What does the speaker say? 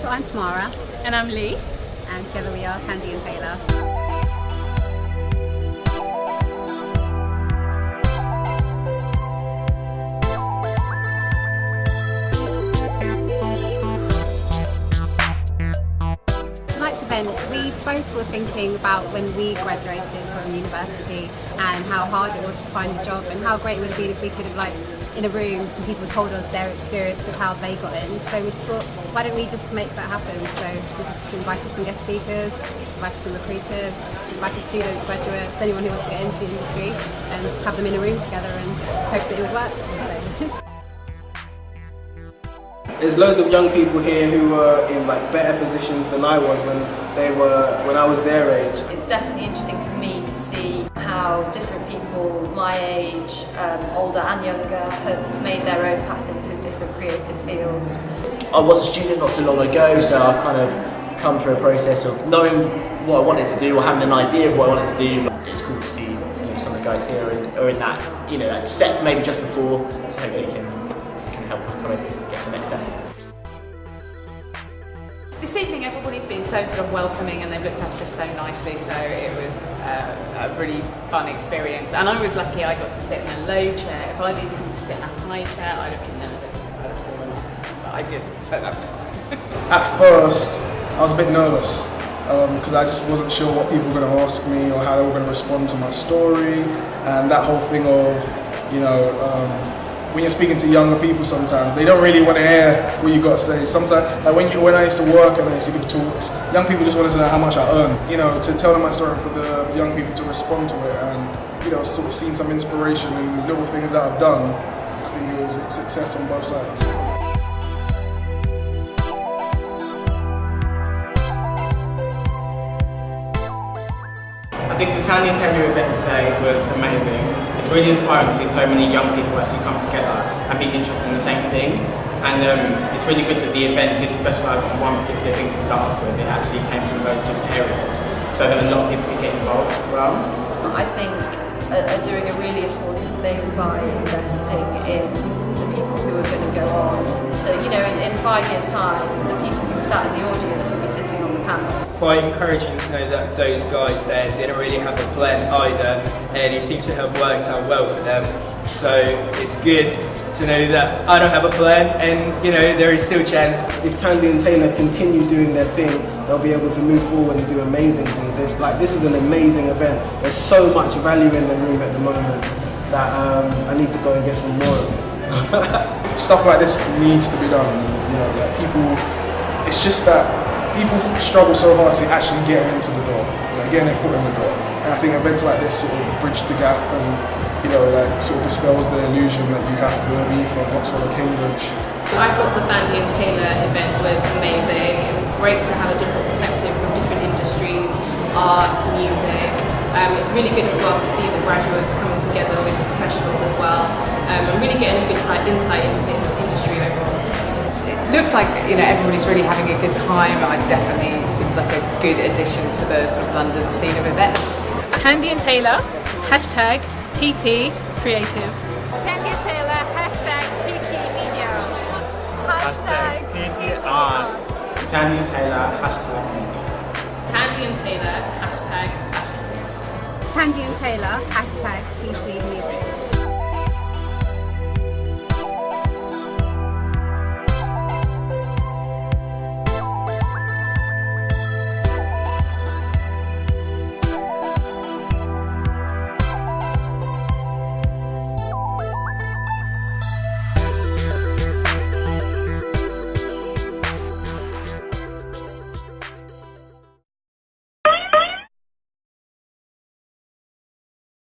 So I'm Tamara. And I'm Lee. And together we are Thandie and Taylor. Tonight's event, we both were thinking about when we graduated from university and how hard it was to find a job and how great it would have been if we could have, in a room, some people told us their experience of how they got in. So we just thought, why don't we just make that happen? So we just invited some guest speakers, invited some recruiters, invited students, graduates, anyone who wants to get into the industry, and have them in a room together and just hope that it would work. So. There's loads of young people here who were in better positions than I was when I was their age. It's definitely interesting for me to see how different people my age, older and younger, have made their own path into different creative fields. I was a student not so long ago, so I've kind of come through a process of knowing what I wanted to do or having an idea of what I wanted to do. It's cool to see some of the guys here are in that that step maybe just before, so hopefully it can help kind of get to the next step. This evening everybody's been so sort of welcoming and they've looked after us so nicely, so it was a really fun experience. And I was lucky I got to sit in a low chair. If I'd been able to sit in a high chair, I'd have been nervous. I'd have fallen off. But I didn't, so that was fine. At first, I was a bit nervous because I just wasn't sure what people were going to ask me or how they were going to respond to my story, and that whole thing of, when you're speaking to younger people, sometimes they don't really want to hear what you got to say. Sometimes, when I used to work and I used to give talks, young people just wanted to know how much I earn. To tell them my story, for the young people to respond to it, and sort of seen some inspiration in little things that I've done. I think it was a success on both sides. I think the Thandie and Taylor event today was amazing. It's really inspiring to see so many young people actually come together and be interested in the same thing. And it's really good that the event didn't specialise on one particular thing to start off with. It actually came from loads of different areas, so that a lot of people could get involved as well. I think are doing a really important thing by investing in the people who are going to go on. So, in 5 years' time, the people who sat in the audience will be sitting on the panel. Quite encouraging to know that those guys there didn't really have a plan either, and it seems to have worked out well for them. So it's good to know that I don't have a plan, and there is still a chance. If Thandie and Taylor continue doing their thing, they'll be able to move forward and do amazing things. This is an amazing event. There's so much value in the room at the moment that I need to go and get some more of it. Stuff like this needs to be done. It's just that people struggle so hard to actually get into the door, getting their foot in the door. And I think events like this sort of bridge the gap and sort of dispels the illusion that you have to be from Oxford or Cambridge. I thought the Thandie and Taylor event was amazing. It was great to have a different perspective from different industries, art, music. It's really good as well to see the graduates coming together with the professionals as well, and really getting a good insight into the industry overall. It looks like everybody's really having a good time. It definitely seems like a good addition to the sort of London scene of events. Thandie and Taylor, hashtag TT Creative. Thandie and Taylor, hashtag TT Media. Hashtag TT Art. Thandie and Taylor, hashtag media. Thandie and Taylor, hashtag fashion. Thandie and Taylor, hashtag TT Music.